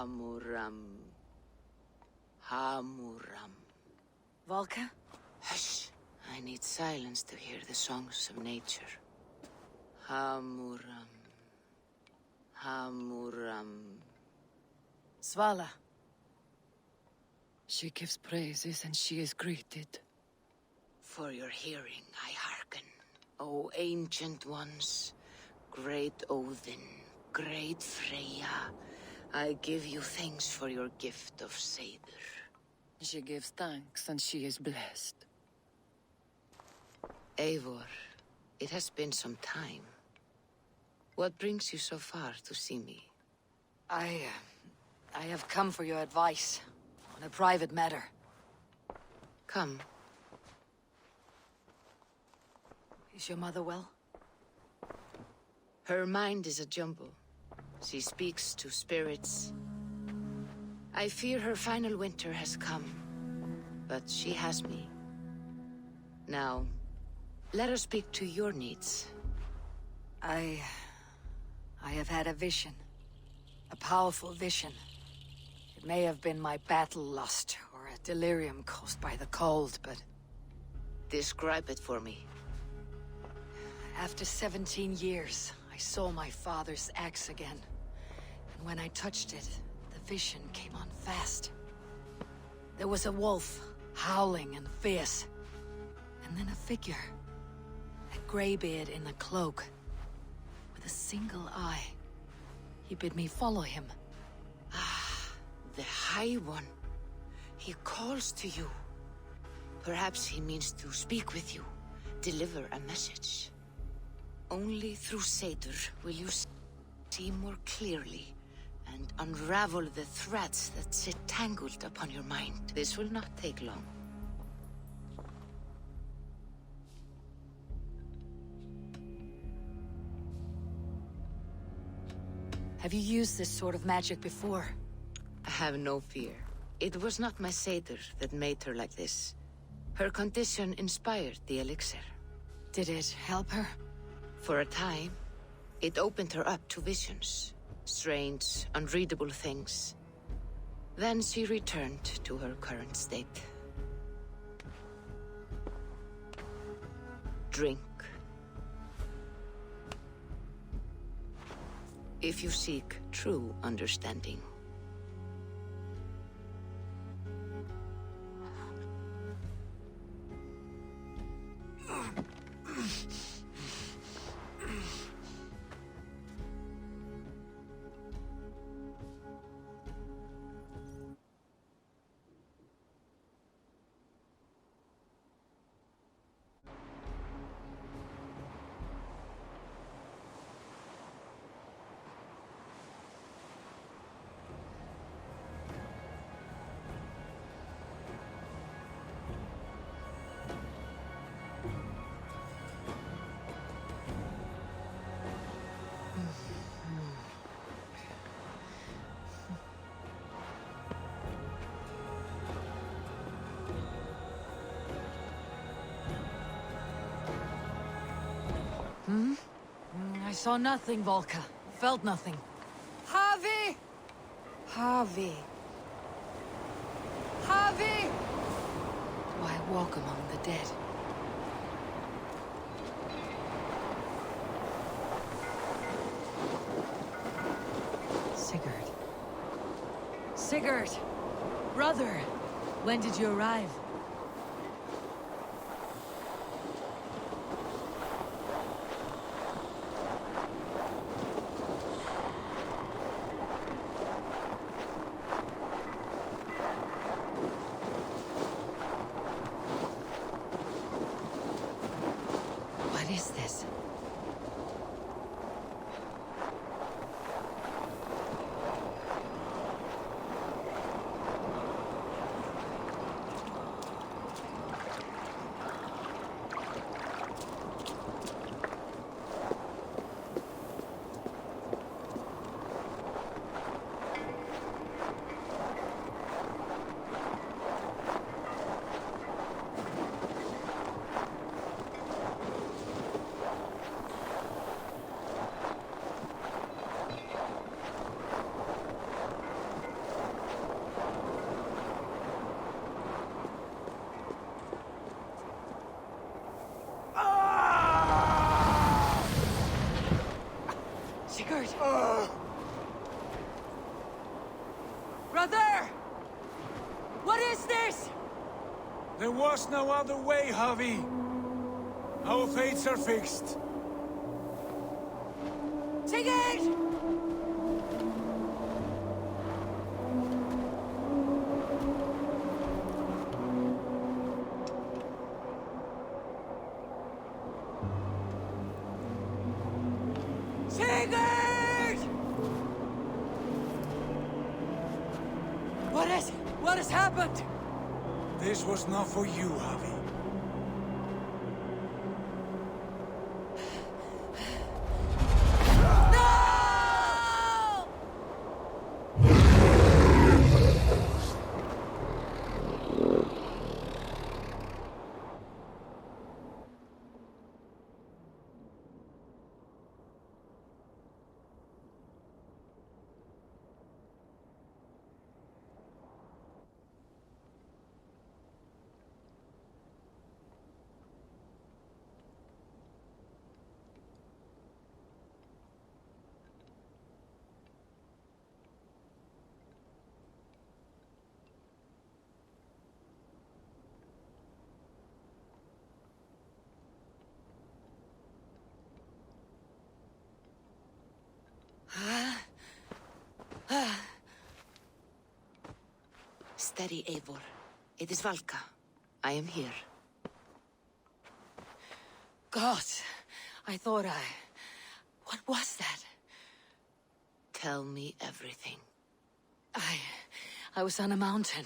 Hamuram. Hamuram. Volka? Hush. I need silence to hear the songs of nature. Hamuram. Hamuram. Svala. She gives praises and she is greeted. For your hearing I hearken, O ancient ones, great Odin, great Freya. I give you thanks for your gift of Seder. She gives thanks and she is blessed. Eivor, it has been some time. What brings you so far to see me? I have come for your advice on a private matter. Come. Is your mother well? Her mind is a jumble. She speaks to spirits. I fear her final winter has come, but she has me. Now, let us speak to your needs. I have had a vision. A powerful vision. It may have been my battle lust, or a delirium caused by the cold, but... Describe it for me. After 17 years, I saw my father's axe again. And when I touched it, the vision came on fast. There was a wolf, howling and fierce. And then a figure. A graybeard in a cloak. With a single eye. He bid me follow him. Ah, the High One. He calls to you. Perhaps he means to speak with you. Deliver a message. Only through Seder will you see more clearly and unravel the threads that sit tangled upon your mind. This will not take long. Have you used this sort of magic before? I have no fear. It was not my Seder that made her like this. Her condition inspired the elixir. Did it help her? For a time, it opened her up to visions. Strange, unreadable things. Then she returned to her current state. Drink. If you seek true understanding. I saw nothing, Volka. Felt nothing. Harvey! Harvey. Harvey! Do I walk among the dead? Sigurd. Sigurd! Brother! When did you arrive? What is this? Brother! What is this? There was no other way, Javi. Our fates are fixed. Sigurd! Sigurd! What has happened? This was not for you, Javi. No! Steady, Eivor. It is Valka. I am here. God, I thought What was that? Tell me everything. I was on a mountain,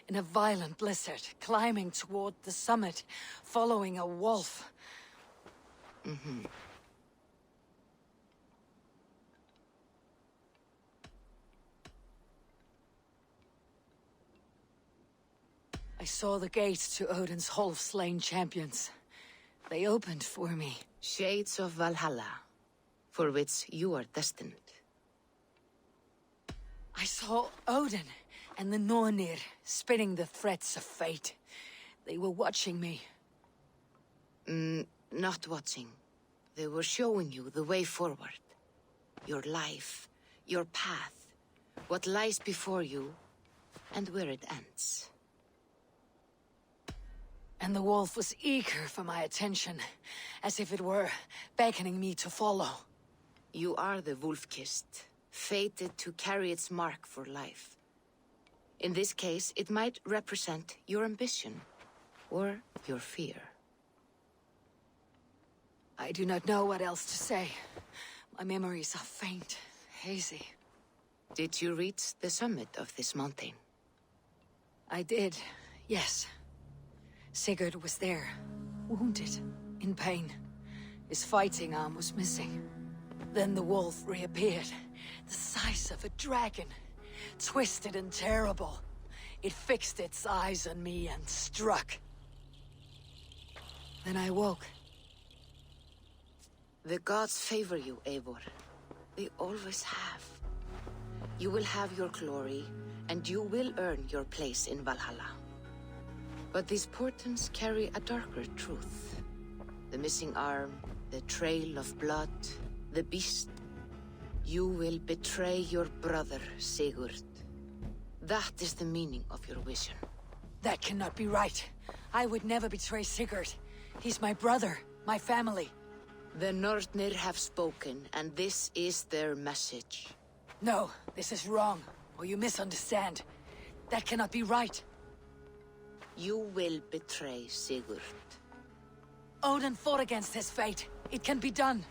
in a violent blizzard, climbing toward the summit, following a wolf. I saw the gates to Odin's Hall of Slain Champions. They opened for me. Shades of Valhalla, for which you are destined. I saw Odin and the Nornir spitting the threats of fate. They were watching me. Not watching. They were showing you the way forward. Your life, your path, what lies before you, and where it ends. And the wolf was eager for my attention, as if it were beckoning me to follow. You are the wolf-kissed, fated to carry its mark for life. In this case, it might represent your ambition, or your fear. I do not know what else to say. My memories are faint, hazy. Did you reach the summit of this mountain? I did, yes. Sigurd was there, wounded, in pain. His fighting arm was missing. Then the wolf reappeared, the size of a dragon, twisted and terrible. It fixed its eyes on me and struck. Then I woke. The gods favor you, Eivor. They always have. You will have your glory, and you will earn your place in Valhalla. But these portents carry a darker truth. The missing arm, the trail of blood, the beast. You will betray your brother, Sigurd. That is the meaning of your vision. That cannot be right. I would never betray Sigurd. He's my brother, my family. The Nornir have spoken, and this is their message. No, this is wrong, or you misunderstand. That cannot be right. You will betray Sigurd. Odin fought against his fate. It can be done.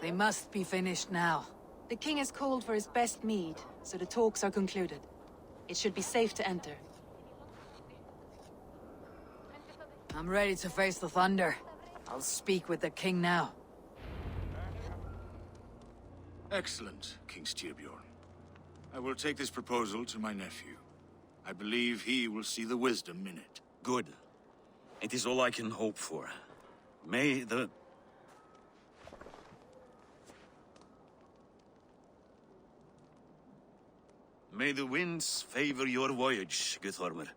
They must be finished now. The king has called for his best mead, so the talks are concluded. It should be safe to enter. I'm ready to face the thunder. I'll speak with the king now. Excellent, King Styrbjorn. I will take this proposal to my nephew. I believe he will see the wisdom in it. Good. It is all I can hope for. May the... May the winds favor your voyage, Guthormer.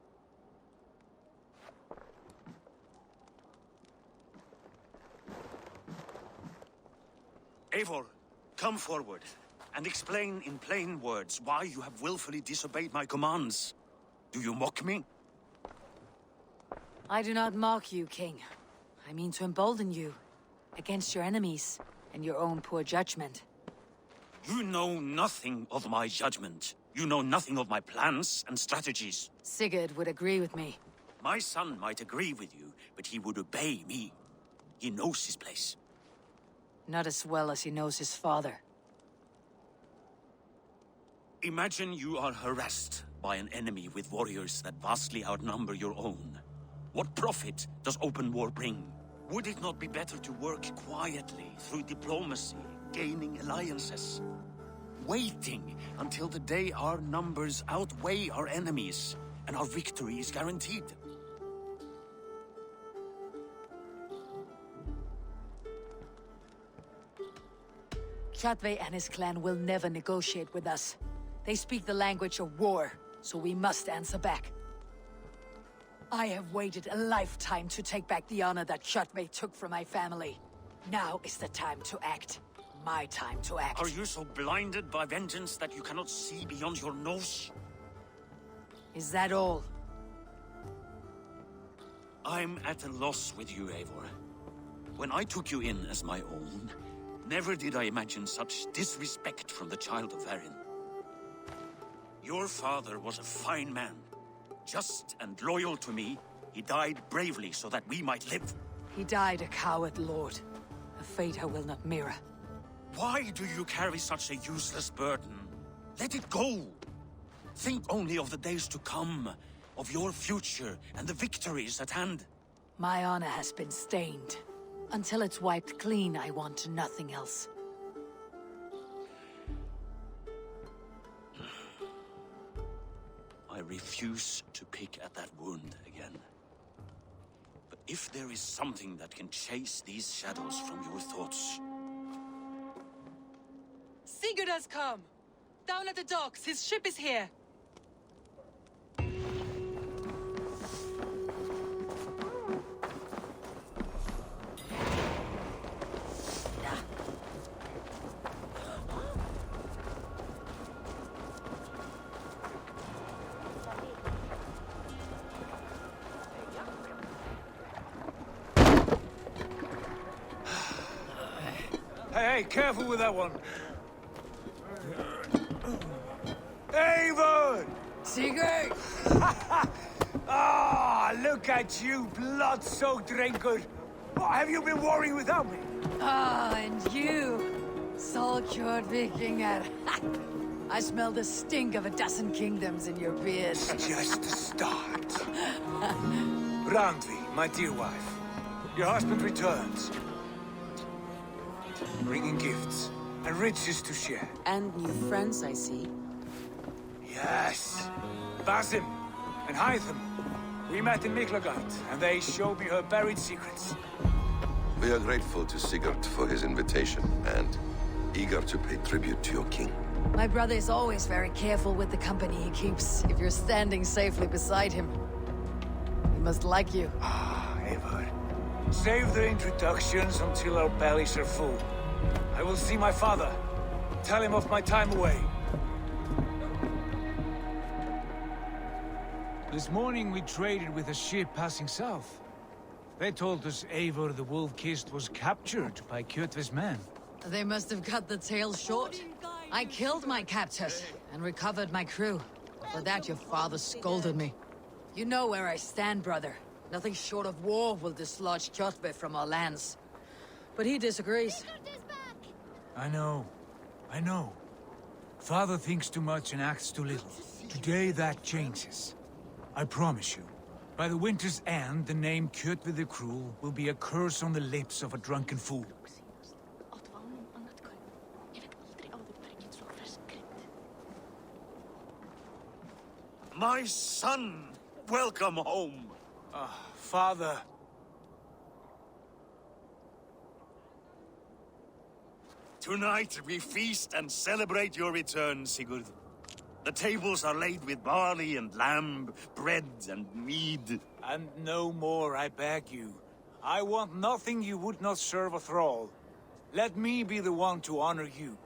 Eivor, come forward, and explain in plain words why you have willfully disobeyed my commands. Do you mock me? I do not mock you, King. I mean to embolden you, against your enemies, and your own poor judgment. You know nothing of my judgment. You know nothing of my plans and strategies. Sigurd would agree with me. My son might agree with you, but he would obey me. He knows his place. Not as well as he knows his father. Imagine you are harassed by an enemy with warriors that vastly outnumber your own. What profit does open war bring? Would it not be better to work quietly through diplomacy, gaining alliances? Waiting until the day our numbers outweigh our enemies, and our victory is guaranteed. Kjotve and his clan will never negotiate with us. They speak the language of war, so we must answer back. I have waited a lifetime to take back the honor that Kjotve took from my family. Now is the time to act. My time to act. Are you so blinded by vengeance that you cannot see beyond your nose? Is that all? I'm at a loss with you, Eivor. When I took you in as my own, never did I imagine such disrespect from the child of Varin. Your father was a fine man. Just and loyal to me, he died bravely so that we might live. He died a coward, Lord. A fate I will not mirror. Why do you carry such a useless burden? Let it go! Think only of the days to come, of your future and the victories at hand. My honor has been stained. Until it's wiped clean, I want nothing else. I refuse to pick at that wound again. But if there is something that can chase these shadows from your thoughts... Sigurd has come! Down at the docks, his ship is here! Hey, careful with that one. Eivor! Sigurd! Ah, look at you, blood-soaked drinker. What have you been worrying without me? Ah, and you, Solkjord Vikinger. I smell the stink of a dozen kingdoms in your beard. It's just the start. Randvi, my dear wife, your husband returns, bringing gifts and riches to share. And new friends, I see. Yes, Basim and Hytham. We met in Miklagard, and they showed me her buried secrets. We are grateful to Sigurd for his invitation, and eager to pay tribute to your king. My brother is always very careful with the company he keeps, if you're standing safely beside him. He must like you. Ah, Eivor. Save the introductions until our bellies are full. I will see my father. Tell him of my time away. This morning we traded with a ship passing south. They told us Eivor the Wolf-Kissed was captured by Kjotve's men. They must have cut the tail short. I killed my captors and recovered my crew. For that your father scolded me. You know where I stand, brother. Nothing short of war will dislodge Kjotve from our lands. But he disagrees. I know. Father thinks too much and acts too little. Today that changes. I promise you. By the winter's end, the name Kjotve the Cruel will be a curse on the lips of a drunken fool. My son! Welcome home! Father. Tonight we feast and celebrate your return, Sigurd. The tables are laid with barley and lamb, bread and mead. And no more, I beg you. I want nothing you would not serve a thrall. Let me be the one to honor you.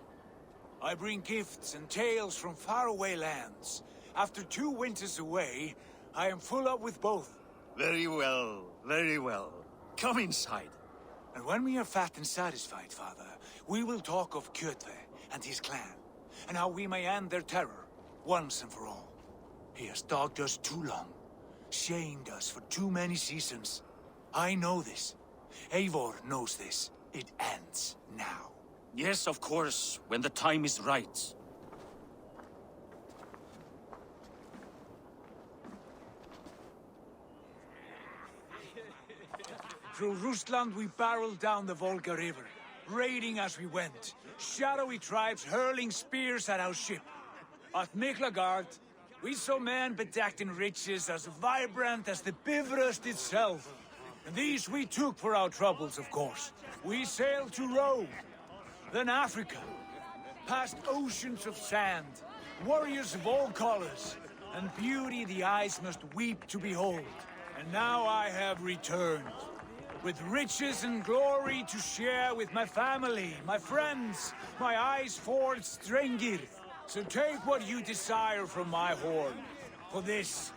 I bring gifts and tales from faraway lands. After 2 winters away, I am full up with both. Very well, very well. Come inside. And when we are fat and satisfied, Father, we will talk of Kjotve and his clan, and how we may end their terror, once and for all. He has dogged us too long, shamed us for too many seasons. I know this. Eivor knows this. It ends now. Yes, of course, when the time is right. Through Rusland we barreled down the Volga River, raiding as we went. Shadowy tribes hurling spears at our ship. At Miklagard, we saw men bedecked in riches as vibrant as the Bifrost itself. And these we took for our troubles, of course. We sailed to Rome, then Africa, past oceans of sand, warriors of all colors, and beauty the eyes must weep to behold. And now I have returned, with riches and glory to share with my family, my friends, my eyes-forged Strengir. So take what you desire from my horn. For this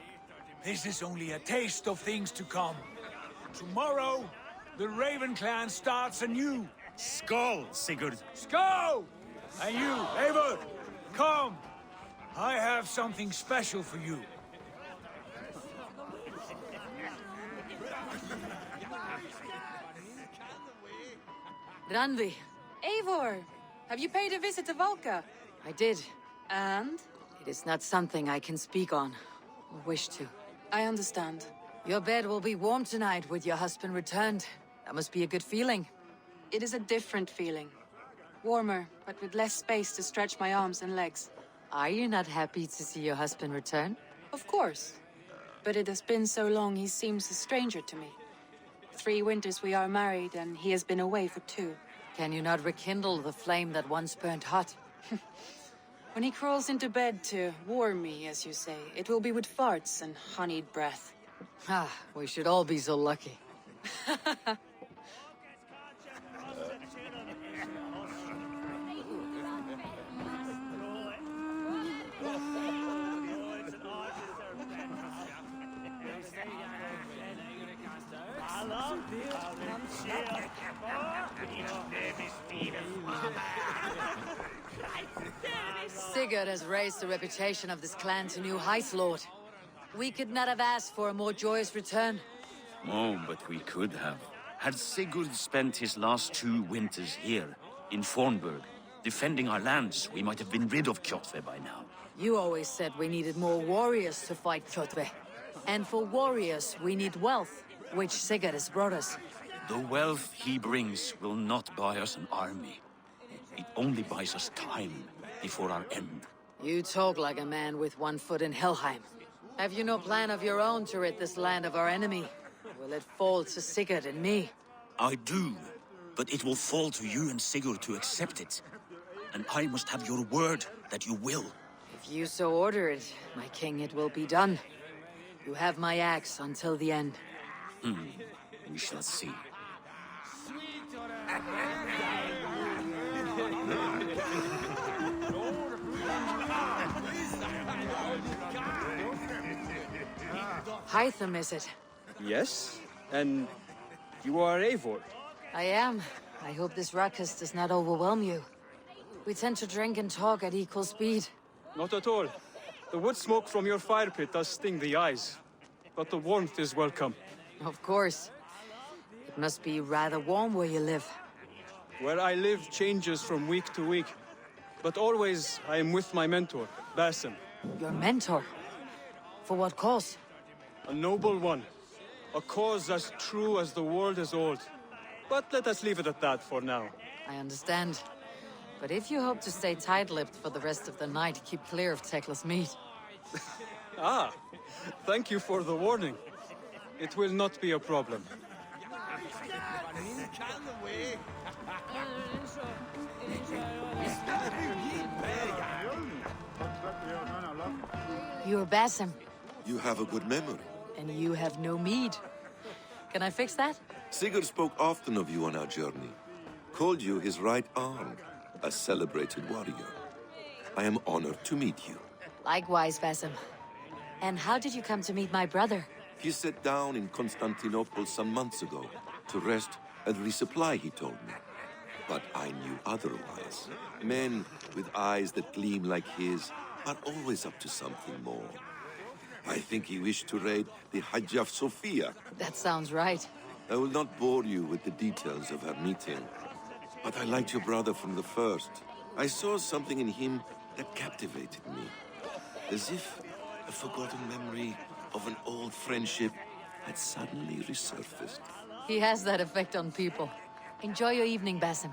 is only a taste of things to come. Tomorrow, the Raven clan starts anew. Skål, Sigurd! Skål! And you, Eivor, come! I have something special for you. Randvi, Eivor! Have you paid a visit to Valka? I did. And? It is not something I can speak on, or wish to. I understand. Your bed will be warm tonight with your husband returned. That must be a good feeling. It is a different feeling. Warmer, but with less space to stretch my arms and legs. Are you not happy to see your husband return? Of course. But it has been so long he seems a stranger to me. 3 winters we are married, and he has been away for 2. Can you not rekindle the flame that once burned hot? When he crawls into bed to warm me, as you say, it will be with farts and honeyed breath. Ah, we should all be so lucky. Sigurd has raised the reputation of this clan to new heights, Lord. We could not have asked for a more joyous return. Oh, but we could have. Had Sigurd spent his last 2 winters here, in Fornburg, defending our lands, we might have been rid of Kjotve by now. You always said we needed more warriors to fight Kjotve. And for warriors, we need wealth, which Sigurd has brought us. The wealth he brings will not buy us an army. It only buys us time before our end. You talk like a man with 1 foot in Helheim. Have you no plan of your own to rid this land of our enemy? Will it fall to Sigurd and me? I do, but it will fall to you and Sigurd to accept it. And I must have your word that you will. If you so order it, my king, it will be done. You have my axe until the end. We shall see. Hytham, is it? Yes? And you are Eivor? I am. I hope this ruckus does not overwhelm you. We tend to drink and talk at equal speed. Not at all. The wood smoke from your fire pit does sting the eyes. But the warmth is welcome. Of course. It must be rather warm where you live. Where I live changes from week to week. But always I am with my mentor, Basim. Your mentor? For what cause? A noble one. A cause as true as the world is old. But let us leave it at that for now. I understand. But if you hope to stay tight-lipped for the rest of the night, keep clear of Tekla's meat. Ah, thank you for the warning. It will not be a problem. You're Basim, You have a good memory. and you have no mead. Can I fix that? Sigurd spoke often of you on our journey. Called you his right arm, a celebrated warrior. I am honored to meet you. Likewise, Basim. And how did you come to meet my brother? He sat down in Constantinople some months ago to rest and resupply, he told me. But I knew otherwise. Men with eyes that gleam like his are always up to something more. I think he wished to raid the Hagia Sophia. That sounds right. I will not bore you with the details of our meeting. But I liked your brother from the first. I saw something in him that captivated me. As if a forgotten memory of an old friendship had suddenly resurfaced. He has that effect on people. Enjoy your evening, Basim.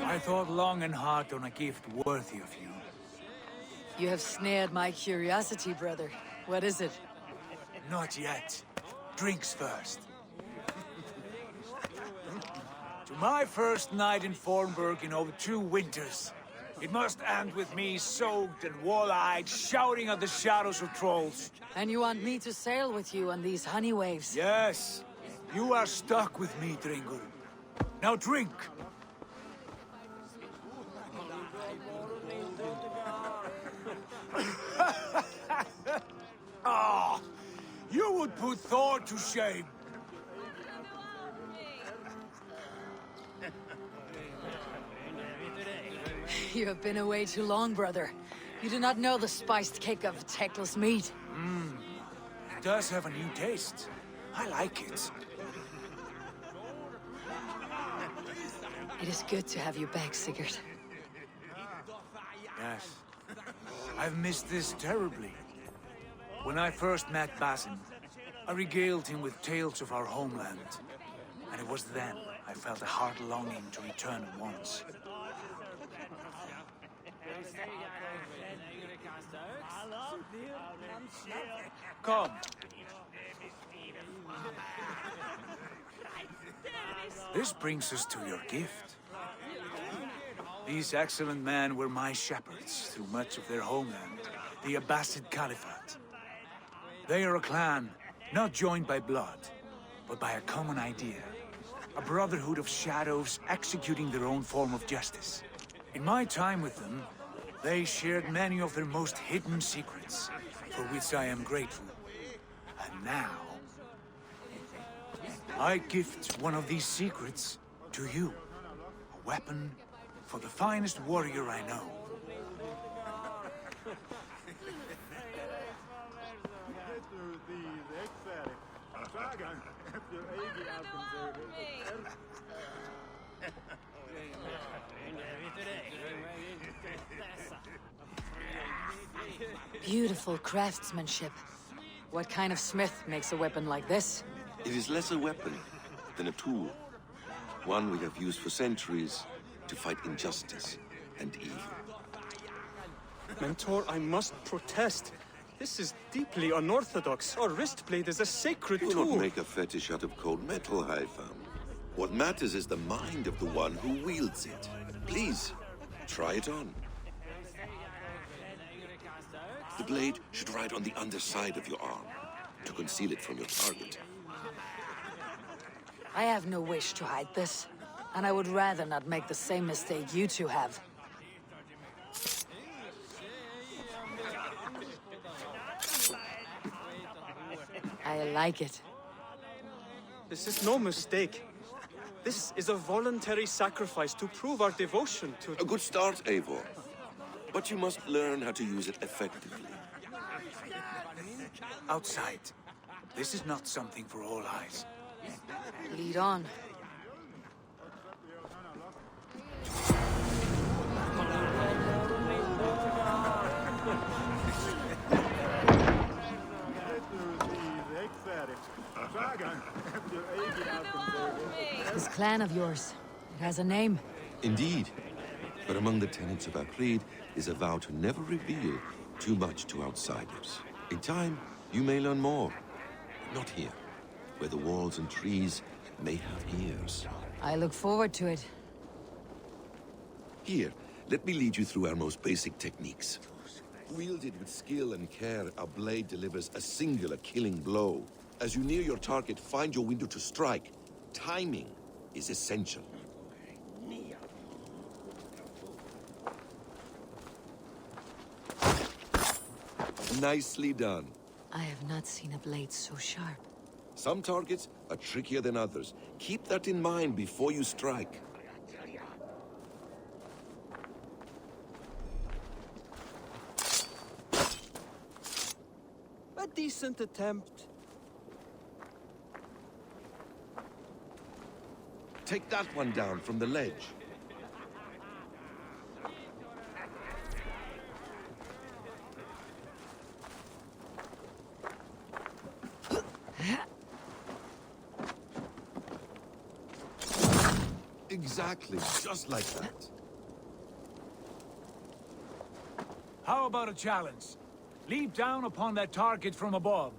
I thought long and hard on a gift worthy of you. You have snared my curiosity, brother. What is it? Not yet. Drinks first. To my first night in Fornburg in over 2 winters. It must end with me soaked and wall-eyed, shouting at the shadows of trolls. And you want me to sail with you on these honey waves? Yes, you are stuck with me, Dringur. Now drink! Ah, you would put Thor to shame. You have been away too long, brother. You do not know the spiced kick of Tekla's meat. It does have a new taste. I like it. It is good to have you back, Sigurd. Yes. I've missed this terribly. When I first met Basim, I regaled him with tales of our homeland. And it was then I felt a heart longing to return at once. Come. This brings us to your gift. These excellent men were my shepherds through much of their homeland, the Abbasid Caliphate. They are a clan, not joined by blood, but by a common idea. A brotherhood of shadows executing their own form of justice. In my time with them, they shared many of their most hidden secrets, for which I am grateful. And now, I gift one of these secrets to you. A weapon for the finest warrior I know. Beautiful craftsmanship. What kind of smith makes a weapon like this? It is less a weapon than a tool. One we have used for centuries to fight injustice and evil. Mentor, I must protest. This is deeply unorthodox. Our wrist blade is a sacred Do tool. not make a fetish out of cold metal, Eivor. What matters is the mind of the one who wields it. Please, try it on. The blade should ride on the underside of your arm, to conceal it from your target. I have no wish to hide this, and I would rather not make the same mistake you two have. I like it. This is no mistake. This is a voluntary sacrifice to prove our devotion to... A good start, Eivor. But you must learn how to use it effectively. Outside. This is not something for all eyes. Lead on. clan of yours. It has a name. Indeed. But among the tenets of our creed is a vow to never reveal too much to outsiders. In time, you may learn more. But not here, where the walls and trees may have ears. I look forward to it. Here, let me lead you through our most basic techniques. Wielded with skill and care, our blade delivers a singular killing blow. As you near your target, find your window to strike. Timing is essential. Nicely done. I have not seen a blade so sharp. Some targets are trickier than others. Keep that in mind before you strike. A decent attempt. Take that one down from the ledge. Exactly, just like that. How about a challenge? Leap down upon that target from above.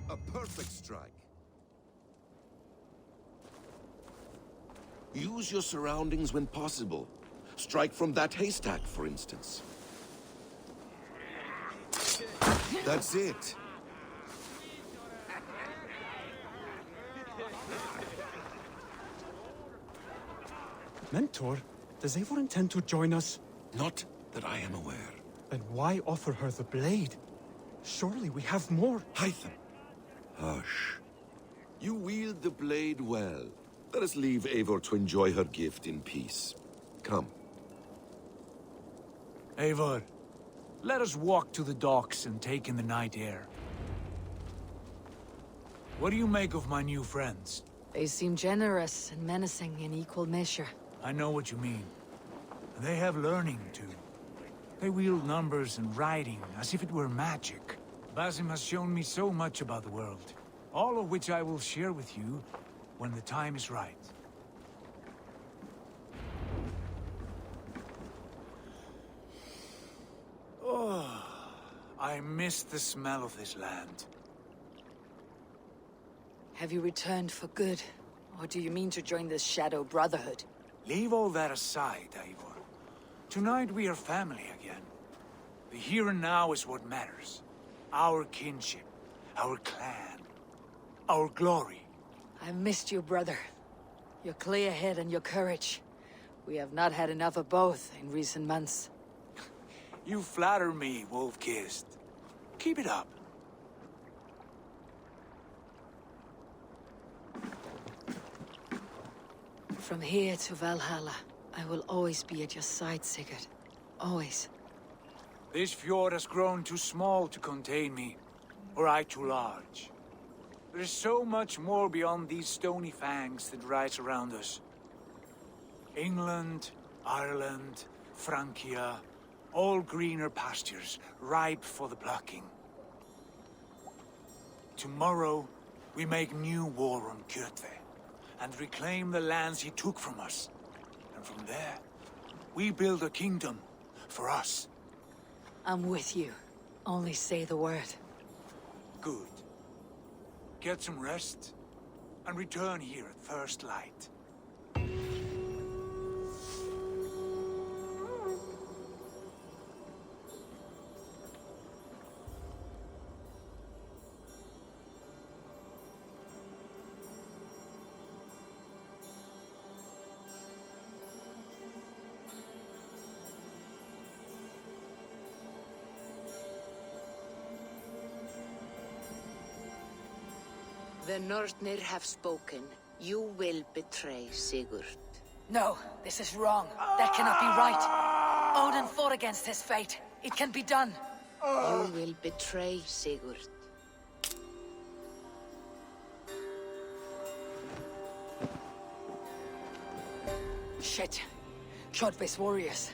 A perfect strike. Use your surroundings when possible. Strike from that haystack, for instance. That's it. Mentor, does Eivor intend to join us? Not that I am aware. Then why offer her the blade? Surely we have more. Hytham. Hush. You wield the blade well. Let us leave Eivor to enjoy her gift in peace. Come. Eivor, let us walk to the docks and take in the night air. What do you make of my new friends? They seem generous and menacing in equal measure. I know what you mean. They have learning, too. They wield numbers and writing as if it were magic. Basim has shown me so much about the world, all of which I will share with you when the time is right. Oh, I miss the smell of this land. Have you returned for good? Or do you mean to join the Shadow Brotherhood? Leave all that aside, Eivor. Tonight we are family again. The here and now is what matters. Our kinship, our clan, our glory. I've missed you, brother. Your clear head and your courage. We have not had enough of both in recent months. You flatter me, Wolf-Kissed. Keep it up. From here to Valhalla, I will always be at your side, Sigurd. Always. This fjord has grown too small to contain me, or I too large. There is so much more beyond these stony fangs that rise around us. England, Ireland, Francia, all greener pastures, ripe for the plucking. Tomorrow, we make new war on Kjotve, and reclaim the lands he took from us. And from there, we build a kingdom for us. I'm with you. Only say the word. Good. Get some rest, and return here at first light. The Nornir have spoken. You will betray Sigurd. No, this is wrong. That cannot be right. Odin fought against his fate. It can be done. You will betray Sigurd. Shit. Kjotve's warriors.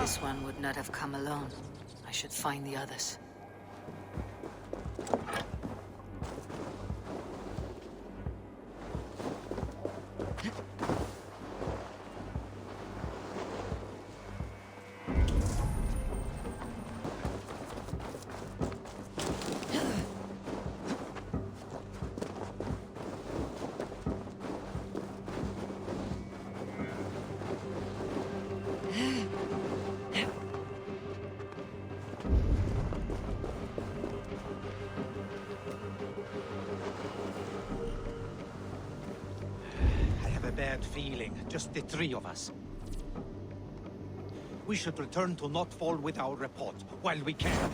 This one would not have come alone. I should find the others. Bad feeling, just the three of us. We should return to Notfall with our report, while we can.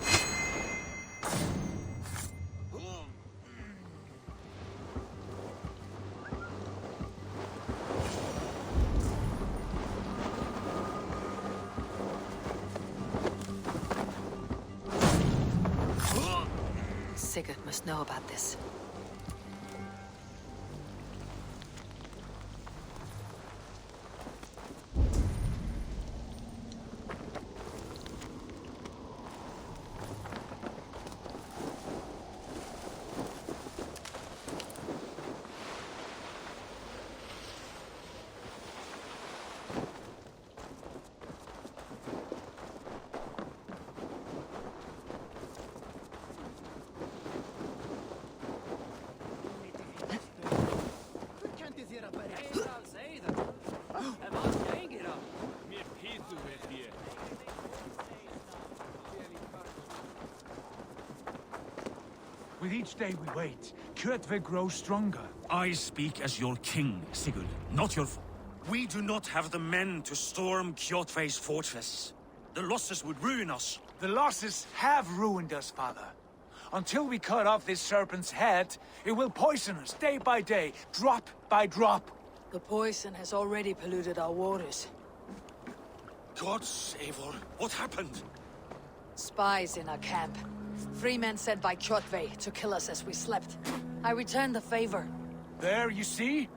Sigurd must know about this. With each day we wait, Kjotve grows stronger. I speak as your king, Sigurd, not your... We do not have the men to storm Kjotve's fortress. The losses would ruin us. The losses have ruined us, father. Until we cut off this serpent's head, it will poison us day by day, drop by drop. The poison has already polluted our waters. Gods, Eivor, what happened? Spies in our camp. 3 men sent by Kjotve to kill us as we slept. I returned the favor. There, you see?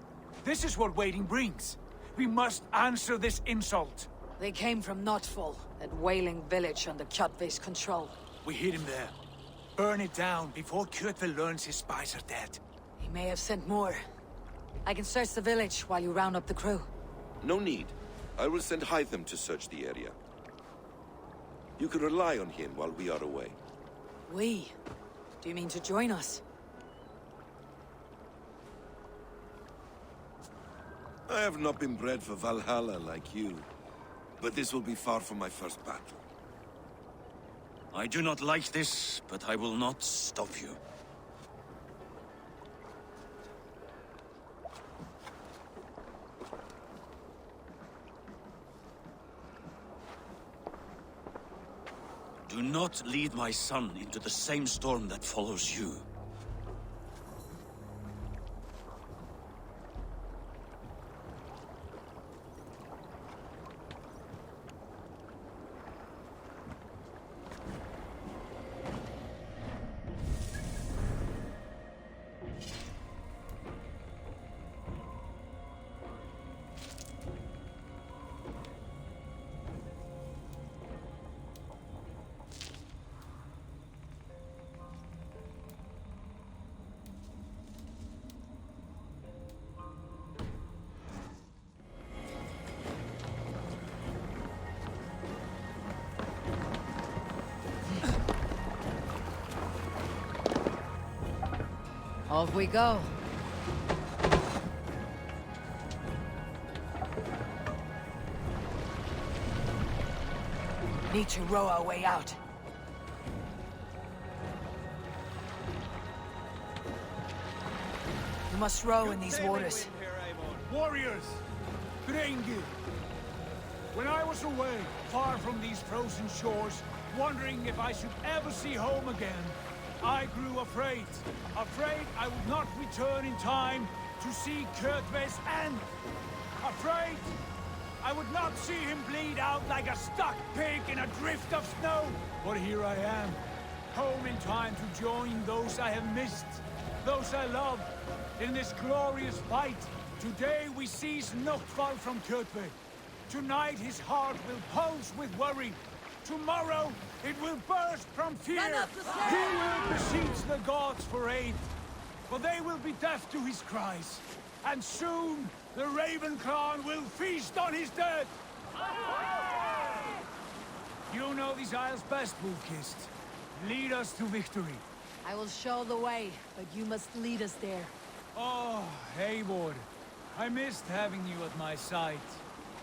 This is what waiting brings. We must answer this insult. They came from Notfall, that whaling village under Kjotve's control. We hid him there. Burn it down before Kjotve learns his spies are dead. He may have sent more. I can search the village while you round up the crew. No need. I will send Hytham to search the area. You can rely on him while we are away. We? Do you mean to join us? I have not been bred for Valhalla like you, but this will be far from my first battle. I do not like this, but I will not stop you. Do not lead my son into the same storm that follows you. Off we go. Need to row our way out. We must row in these waters. Warriors! Drengir! When I was away, far from these frozen shores, wondering if I should ever see home again, I grew afraid. Afraid I would not return in time to see Kjotve's end. Afraid? I would not see him bleed out like a stuck pig in a drift of snow. But here I am, home in time to join those I have missed, those I love, in this glorious fight. Today we seize Noctval from Kjotve. Tonight his heart will pulse with worry. Tomorrow it will burst from fear. He will beseech the gods for aid, for they will be deaf to his cries. And soon the Raven clan will feast on his dead. You know these isles best, Wolf-Kissed. Lead us to victory. I will show the way, but you must lead us there. Oh, Eivor. I missed having you at my side.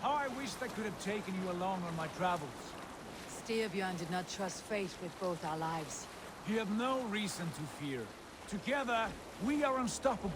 How I wished I could have taken you along on my travels. Styrbjörn did not trust fate with both our lives. You have no reason to fear. Together, we are unstoppable.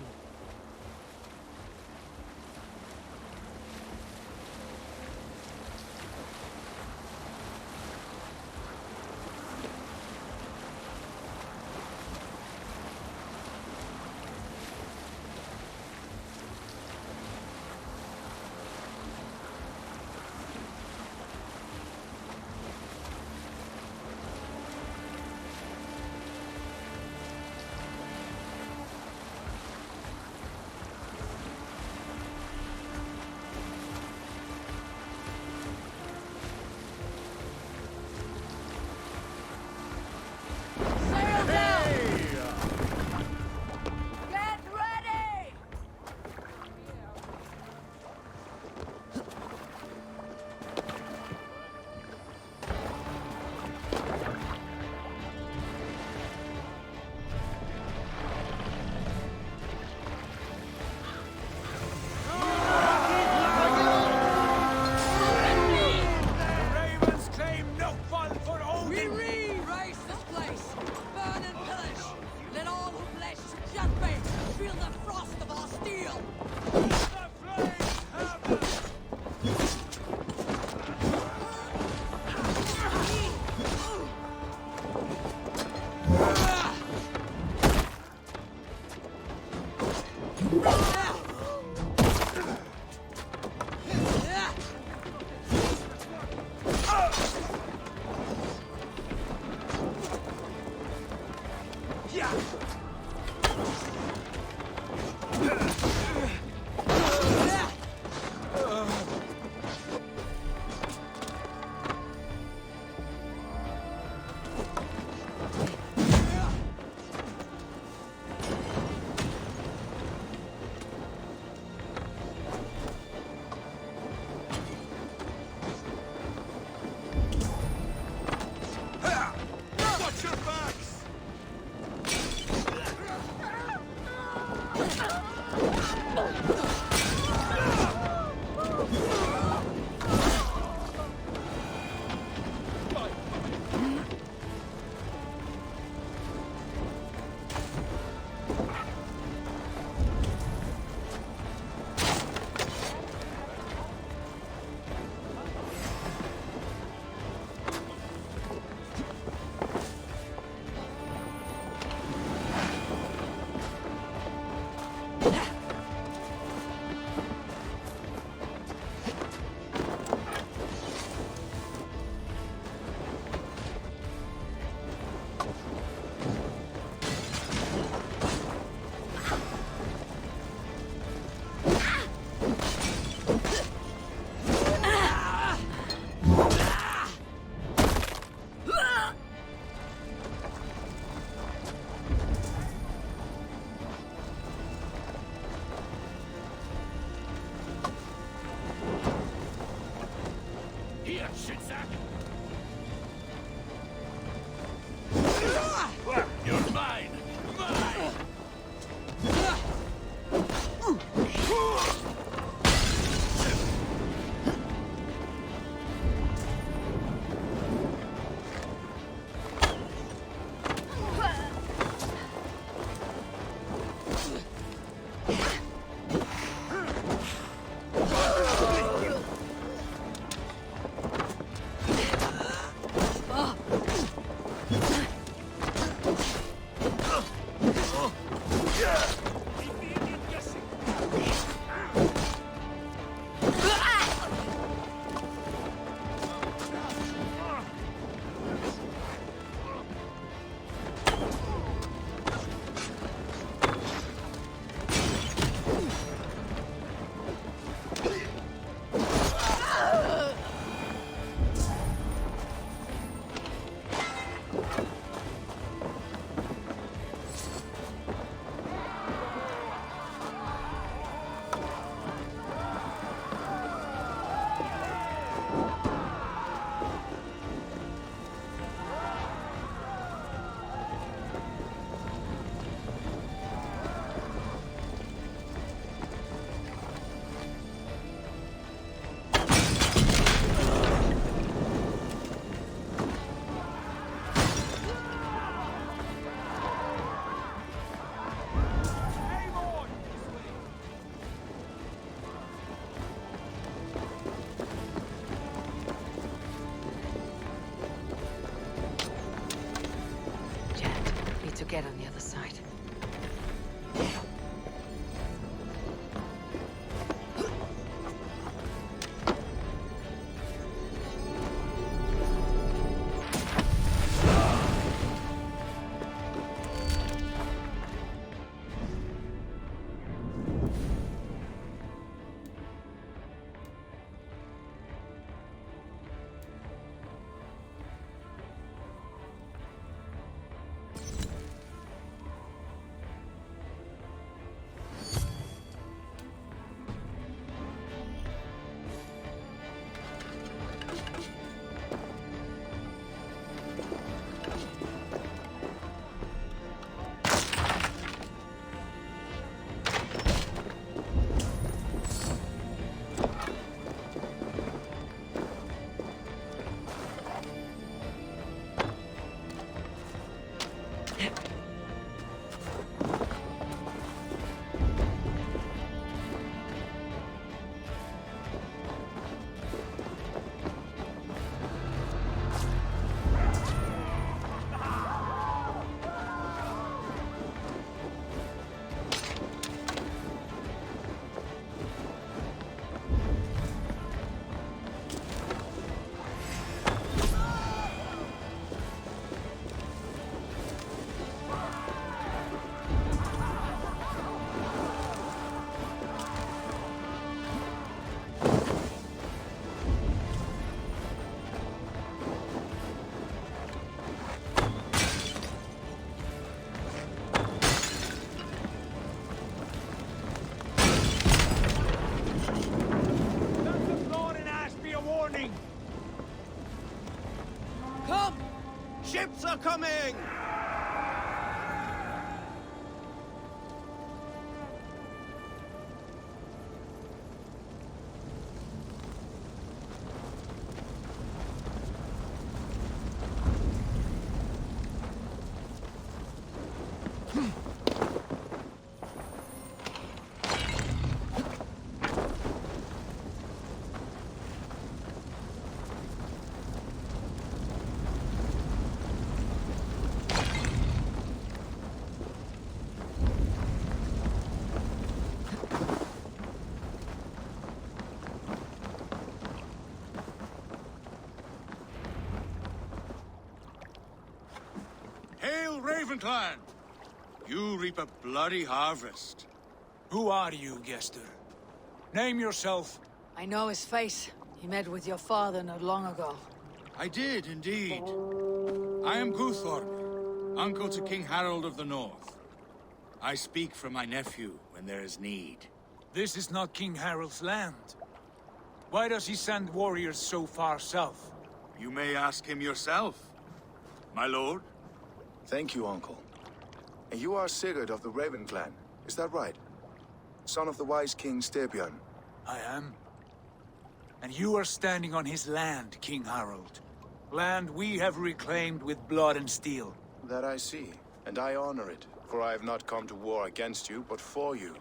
Shitsack! get on the other side. Ships are coming! Ravenclan! You reap a bloody harvest. Who are you, Gester? Name yourself. I know his face. He met with your father not long ago. I did, indeed. I am Guthorm, uncle to King Harold of the North. I speak for my nephew when there is need. This is not King Harold's land. Why does he send warriors so far south? You may ask him yourself, my lord. Thank you, Uncle. And you are Sigurd of the Raven clan, is that right? Son of the wise King Styrbjörn. I am. And you are standing on his land, King Harold. Land we have reclaimed with blood and steel. That I see, and I honor it, for I have not come to war against you, but for you,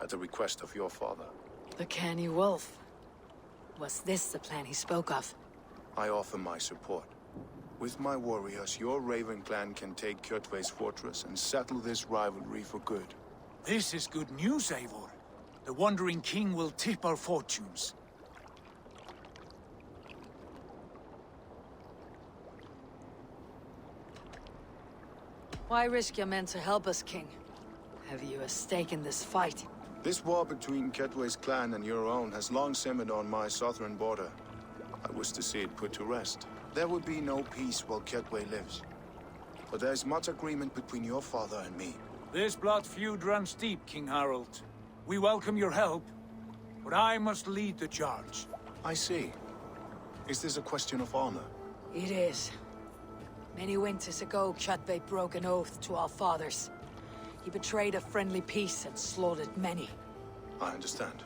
at the request of your father. The canny wolf. Was this the plan he spoke of? I offer my support. With my warriors, your Raven clan can take Kjotve's fortress and settle this rivalry for good. This is good news, Eivor. The Wandering King will tip our fortunes. Why risk your men to help us, King? Have you a stake in this fight? This war between Kjotve's clan and your own has long simmered on my southern border. I wish to see it put to rest. There would be no peace while Kjotve lives. But there's much agreement between your father and me. This blood feud runs deep, King Harold. We welcome your help, but I must lead the charge. I see. Is this a question of honor? It is. Many winters ago, Kjotve broke an oath to our fathers. He betrayed a friendly peace and slaughtered many. I understand.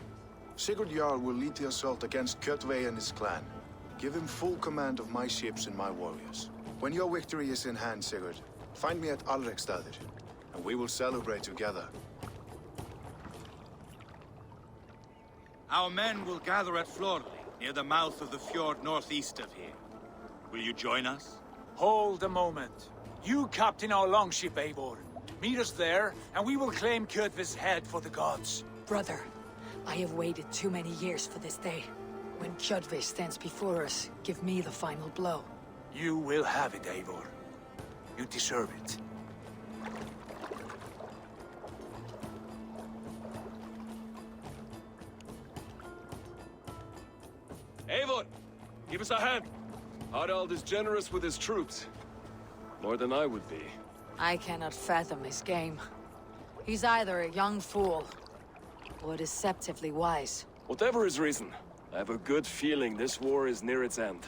Sigurd Jarl will lead the assault against Kjotve and his clan. Give him full command of my ships and my warriors. When your victory is in hand, Sigurd, find me at Alrekstadir, and we will celebrate together. Our men will gather at Florli, near the mouth of the fjord northeast of here. Will you join us? Hold a moment. You captain our longship, Eivor. Meet us there, and we will claim Kjotve's head for the gods. Brother, I have waited too many years for this day. When Kjotve stands before us, give me the final blow. You will have it, Eivor. You deserve it. Eivor, give us a hand. Harald is generous with his troops. More than I would be. I cannot fathom his game. He's either a young fool, or deceptively wise. Whatever his reason, I have a good feeling this war is near its end.